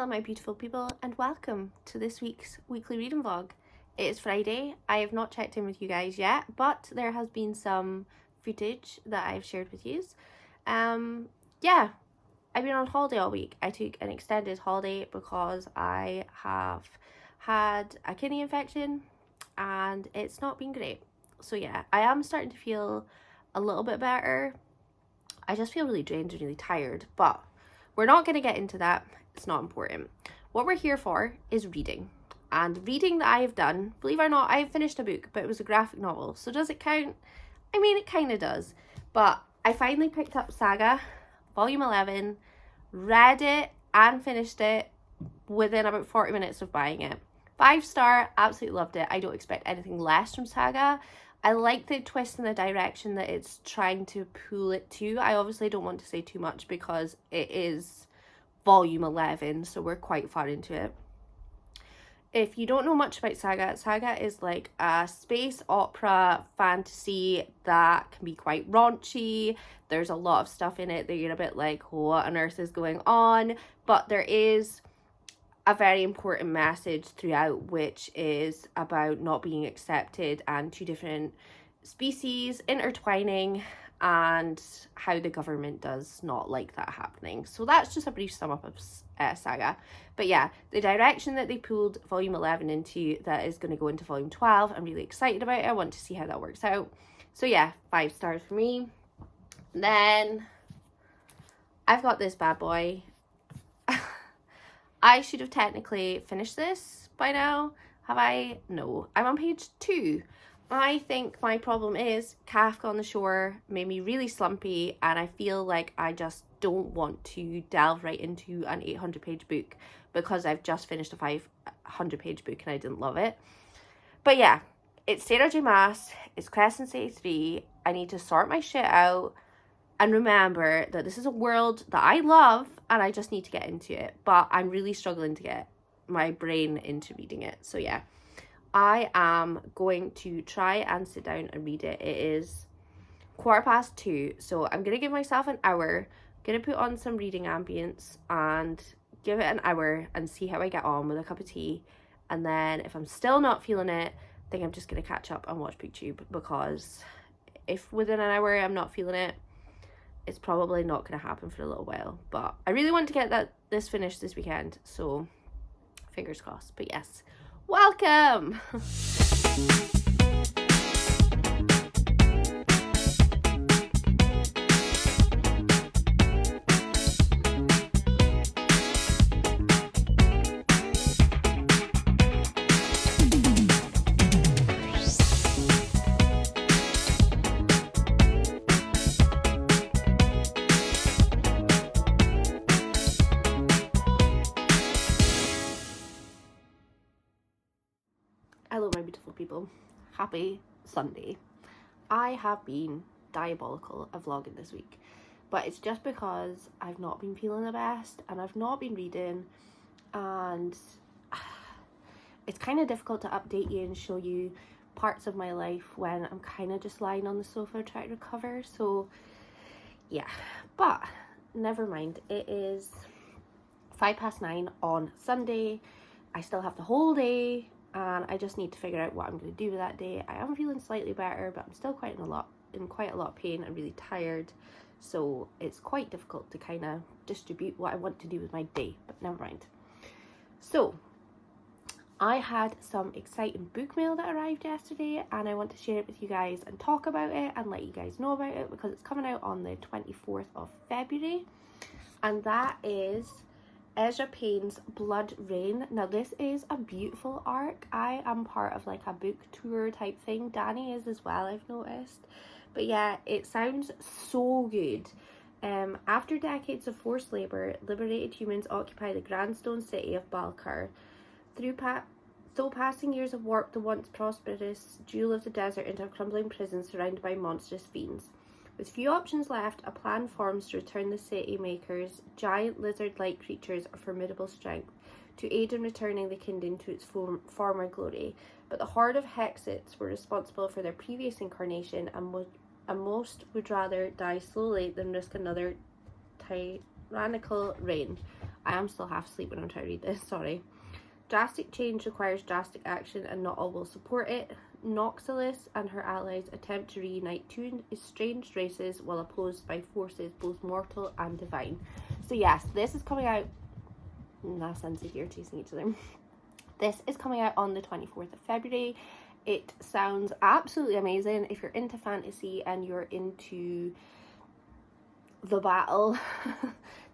Hello my beautiful people and welcome to this week's weekly reading vlog. It is Friday. I have not checked in with you guys yet, but there has been some footage that I've shared with you. Yeah, I've been on holiday all week. I took an extended holiday because I have had a kidney infection and it's not been great. So yeah, I am starting to feel a little bit better. I just feel really drained and really tired, but we're not going to get into that. It's not important. What we're here for is reading. And reading that I have done, believe it or not, I've finished a book, but it was a graphic novel. So does it count? I mean, it kind of does. But I finally picked up Saga, volume 11, read it and finished it within about 40 minutes of buying it. 5-star, absolutely loved it. I don't expect anything less from Saga. I like the twist in the direction that it's trying to pull it to. I obviously don't want to say too much because it is volume 11, so we're quite far into it. If you don't know much about Saga, Saga is like a space opera fantasy that can be quite raunchy. There's a lot of stuff in it that you're a bit like, what on earth is going on? But there is a very important message throughout, which is about not being accepted and two different species intertwining and how the government does not like that happening. So that's just a brief sum up of Saga. But yeah, the direction that they pulled volume 11 into that is going to go into volume 12, I'm really excited about it. I want to see how that works out. So yeah, 5 stars for me. Then I've got this bad boy. I should have technically finished this by now. Have I? No. I'm on page 2. I think my problem is Kafka on the Shore made me really slumpy, and I feel like I just don't want to delve right into an 800-page book because I've just finished a 500-page book and I didn't love it. But yeah, it's Sarah J. Maas, it's Crescent 3. I need to sort my shit out and remember that this is a world that I love and I just need to get into it. But I'm really struggling to get my brain into reading it. So yeah, I am going to try and sit down and read it. It is 2:15, so I'm going to give myself an hour. I'm going to put on some reading ambience and give it an hour and see how I get on with a cup of tea. And then if I'm still not feeling it, I think I'm just going to catch up and watch BookTube, because if within an hour I'm not feeling it, it's probably not going to happen for a little while. But I really want to get this finished this weekend, so fingers crossed. But yes, welcome. Hello my beautiful people, happy Sunday. I have been diabolical at vlogging this week, but it's just because I've not been feeling the best and I've not been reading, and it's kind of difficult to update you and show you parts of my life when I'm kind of just lying on the sofa trying to recover. So yeah, but never mind, it is 9:05 on Sunday. I still have the whole day and I just need to figure out what I'm going to do with that day. I am feeling slightly better, but I'm still quite a lot of pain and really tired, so it's quite difficult to kind of distribute what I want to do with my day, but never mind. So I had some exciting book mail that arrived yesterday and I want to share it with you guys and talk about it and let you guys know about it because it's coming out on the 24th of February, and that is Ezra Payne's Blood Rain. Now this is a beautiful arc. I am part of like a book tour type thing. Danny is as well, I've noticed. But yeah, it sounds so good. After decades of forced labour, liberated humans occupy the grandstone city of Balkar. Though passing years have warped the once prosperous jewel of the desert into a crumbling prison surrounded by monstrous fiends. With few options left, a plan forms to return the city makers, giant lizard-like creatures of formidable strength, to aid in returning the kingdom to its former glory. But the horde of Hexits were responsible for their previous incarnation, and most would rather die slowly than risk another tyrannical reign. I am still half asleep when I'm trying to read this, sorry. Drastic change requires drastic action and not all will support it. Noxalis and her allies attempt to reunite two estranged races while opposed by forces both mortal and divine. So yes, this is coming out... That sounds like you're chasing each other. This is coming out on the 24th of February. It sounds absolutely amazing. If you're into fantasy and you're into the battle,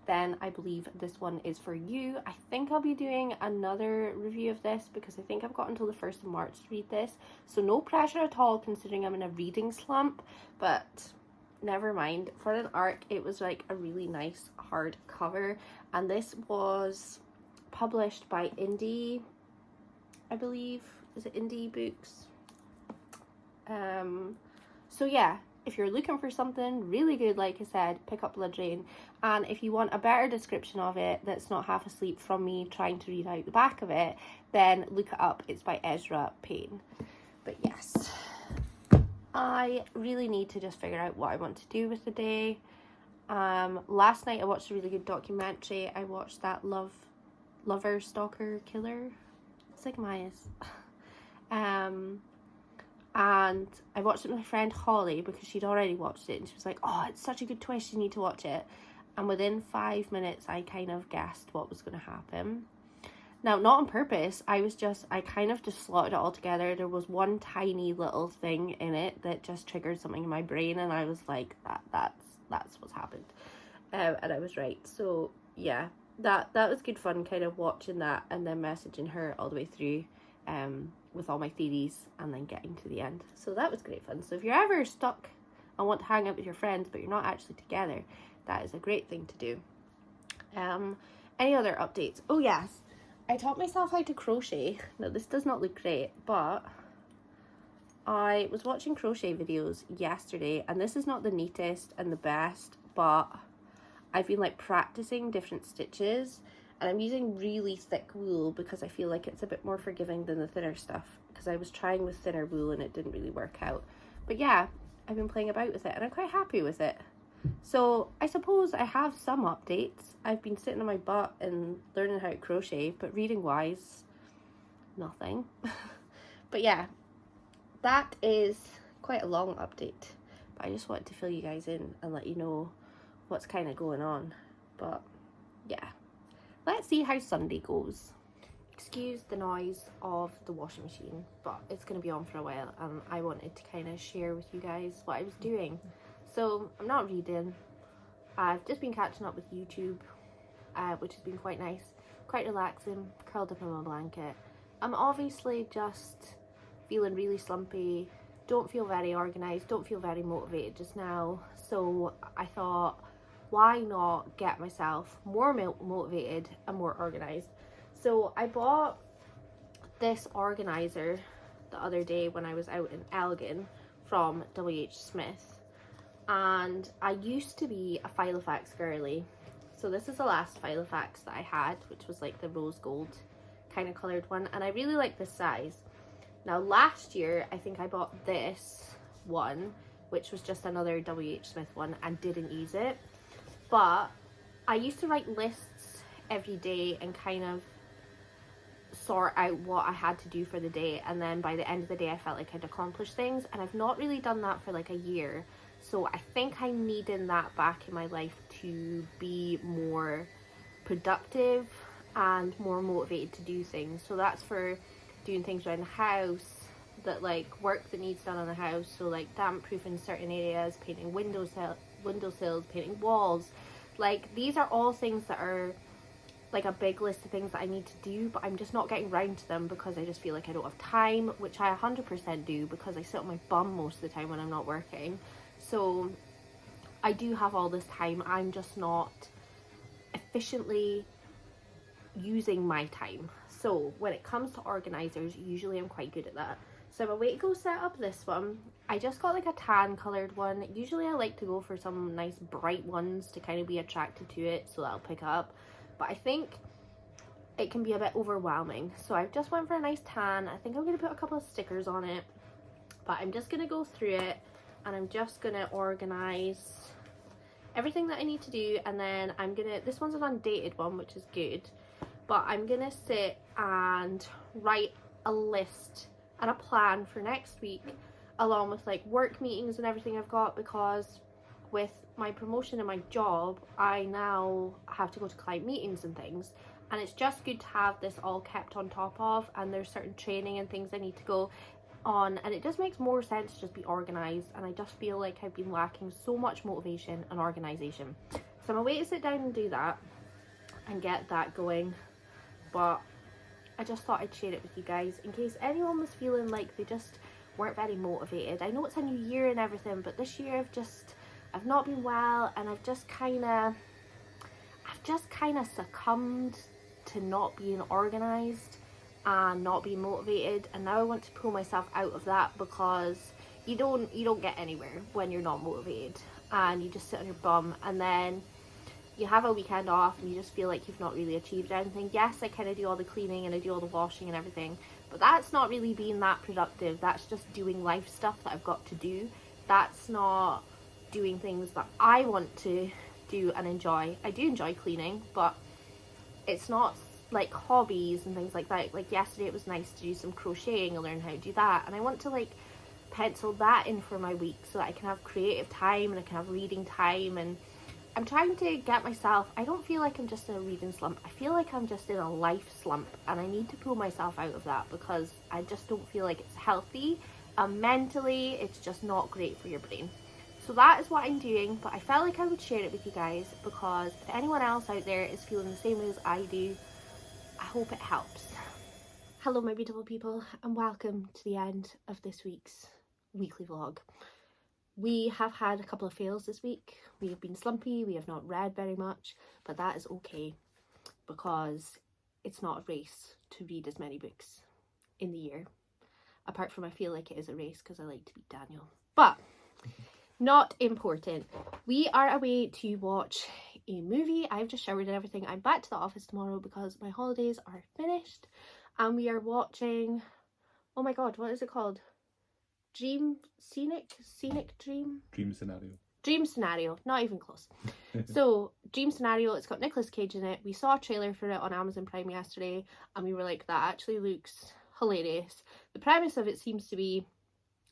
then I believe this one is for you. I think I'll be doing another review of this because I think I've got until the 1st of March to read this. So no pressure at all considering I'm in a reading slump, but never mind. For an arc, it was like a really nice hardcover, and this was published by Indie, I believe. Is it Indie Books? So yeah, if you're looking for something really good, like I said, pick up Blood Rain. And if you want a better description of it that's not half asleep from me trying to read out the back of it, then look it up. It's by Ezra Payne. But yes, I really need to just figure out what I want to do with the day. Last night I watched a really good documentary. I watched that Lover, Stalker, Killer. It's like Maya's. And I watched it with my friend Holly because she'd already watched it, and she was like, oh, it's such a good twist, you need to watch it. And within 5 minutes I kind of guessed what was going to happen. Now, not on purpose, I kind of just slotted it all together. There was one tiny little thing in it that just triggered something in my brain, and I was like, that's what's happened. And I was right. So yeah, that was good fun, kind of watching that and then messaging her all the way through with all my theories and then getting to the end. So that was great fun. So if you're ever stuck and want to hang out with your friends but you're not actually together, that is a great thing to do. Any other updates? Oh yes, I taught myself how to crochet. Now this does not look great, but I was watching crochet videos yesterday, and this is not the neatest and the best, but I've been like practicing different stitches, and I'm using really thick wool because I feel like it's a bit more forgiving than the thinner stuff, because I was trying with thinner wool and it didn't really work out. But yeah, I've been playing about with it and I'm quite happy with it. So I suppose I have some updates. I've been sitting on my butt and learning how to crochet, but reading wise, nothing. But yeah, that is quite a long update, but I just wanted to fill you guys in and let you know what's kind of going on. But yeah, let's see how Sunday goes. Excuse the noise of the washing machine, but it's going to be on for a while, and I wanted to kind of share with you guys what I was doing. So I'm not reading. I've just been catching up with YouTube, which has been quite nice, quite relaxing, curled up in my blanket. I'm obviously just feeling really slumpy, don't feel very organised, don't feel very motivated just now. So I thought, why not get myself more motivated and more organised? So I bought this organiser the other day when I was out in Elgin from WH Smith. And I used to be a Filofax girly. So this is the last Filofax that I had, which was like the rose gold kind of coloured one. And I really like this size. Now last year, I think I bought this one, which was just another WH Smith one, and didn't use it. But I used to write lists every day and kind of sort out what I had to do for the day. And then by the end of the day, I felt like I'd accomplished things. And I've not really done that for like a year. So I think I'm needing that back in my life to be more productive and more motivated to do things. So that's for doing things around the house, that like work that needs done on the house. So like damp proofing certain areas, painting windowsills, painting walls. Like these are all things that are like a big list of things that I need to do, but I'm just not getting round to them because I just feel like I don't have time, which I 100% do because I sit on my bum most of the time when I'm not working. So I do have all this time, I'm just not efficiently using my time. So when it comes to organisers, usually I'm quite good at that. So I'm away to go set up this one. I just got like a tan coloured one. Usually I like to go for some nice bright ones to kind of be attracted to it, so that'll pick up. But I think it can be a bit overwhelming. So I just went for a nice tan. I think I'm going to put a couple of stickers on it. But I'm just going to go through it and I'm just going to organise everything that I need to do, and then I'm gonna, this one's an undated one, which is good, but I'm gonna sit and write a list and a plan for next week, along with like work meetings and everything I've got, because with my promotion and my job, I now have to go to client meetings and things, and it's just good to have this all kept on top of, and there's certain training and things I need to go on, and it just makes more sense to just be organized, and I just feel like I've been lacking so much motivation and organization. So I'm away to sit down and do that and get that going, but I just thought I'd share it with you guys in case anyone was feeling like they just weren't very motivated. I know it's a new year and everything, but this year I've not been well, and I've just kind of succumbed to not being organized and not being motivated, and now I want to pull myself out of that, because you don't get anywhere when you're not motivated, and you just sit on your bum, and then you have a weekend off and you just feel like you've not really achieved anything. Yes, I kind of do all the cleaning and I do all the washing and everything, but that's not really being that productive. That's just doing life stuff that I've got to do. That's not doing things that I want to do and enjoy. I do enjoy cleaning, but it's not like hobbies and things like that. Like yesterday it was nice to do some crocheting and learn how to do that, and I want to like pencil that in for my week so that I can have creative time and I can have reading time. And I'm trying to get myself, I don't feel like I'm just in a reading slump, I feel like I'm just in a life slump, and I need to pull myself out of that, because I just don't feel like it's healthy. Mentally it's just not great for your brain. So that is what I'm doing, but I felt like I would share it with you guys, because if anyone else out there is feeling the same way as I do, I hope it helps. Hello my beautiful people, and welcome to the end of this week's weekly vlog. We have had a couple of fails this week. We have been slumpy, we have not read very much, but that is okay, because it's not a race to read as many books in the year. Apart from I feel like it is a race because I like to beat Daniel. But not important. We are away to watch a movie. I've just showered and everything. I'm back to the office tomorrow because my holidays are finished, and we are watching, oh my god, what is it called? Dream Scenario, not even close. So Dream Scenario, it's got Nicolas Cage in it. We saw a trailer for it on Amazon Prime yesterday, and we were like, that actually looks hilarious. The premise of it seems to be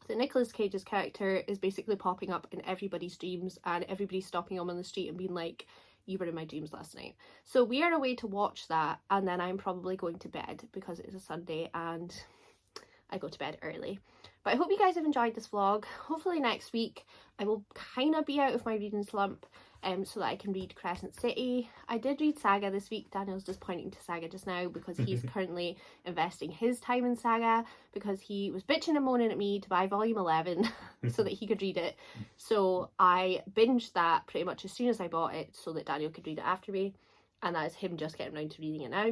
that Nicolas Cage's character is basically popping up in everybody's dreams, and everybody's stopping him on the street and being like, you were in my dreams last night. So we are away to watch that, and then I'm probably going to bed because it is a Sunday and I go to bed early. But I hope you guys have enjoyed this vlog. Hopefully next week I will kind of be out of my reading slump, so that I can read Crescent City. I did read Saga this week. Daniel's just pointing to Saga just now because he's currently investing his time in Saga, because he was bitching and moaning at me to buy volume 11 so that he could read it. So I binged that pretty much as soon as I bought it so that Daniel could read it after me, and that is him just getting around to reading it now.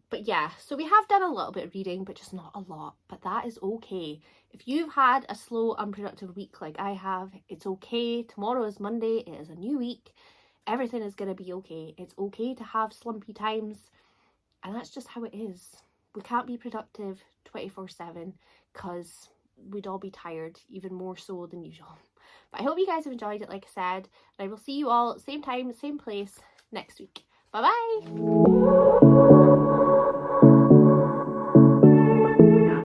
But yeah, so we have done a little bit of reading, but just not a lot, but that is okay. If you've had a slow, unproductive week like I have, it's okay. Tomorrow is Monday, it is a new week, everything is gonna be okay. It's okay to have slumpy times, and that's just how it is. We can't be productive 24/7 because we'd all be tired, even more so than usual. But I hope you guys have enjoyed it, like I said, and I will see you all same time, same place next week. Bye bye!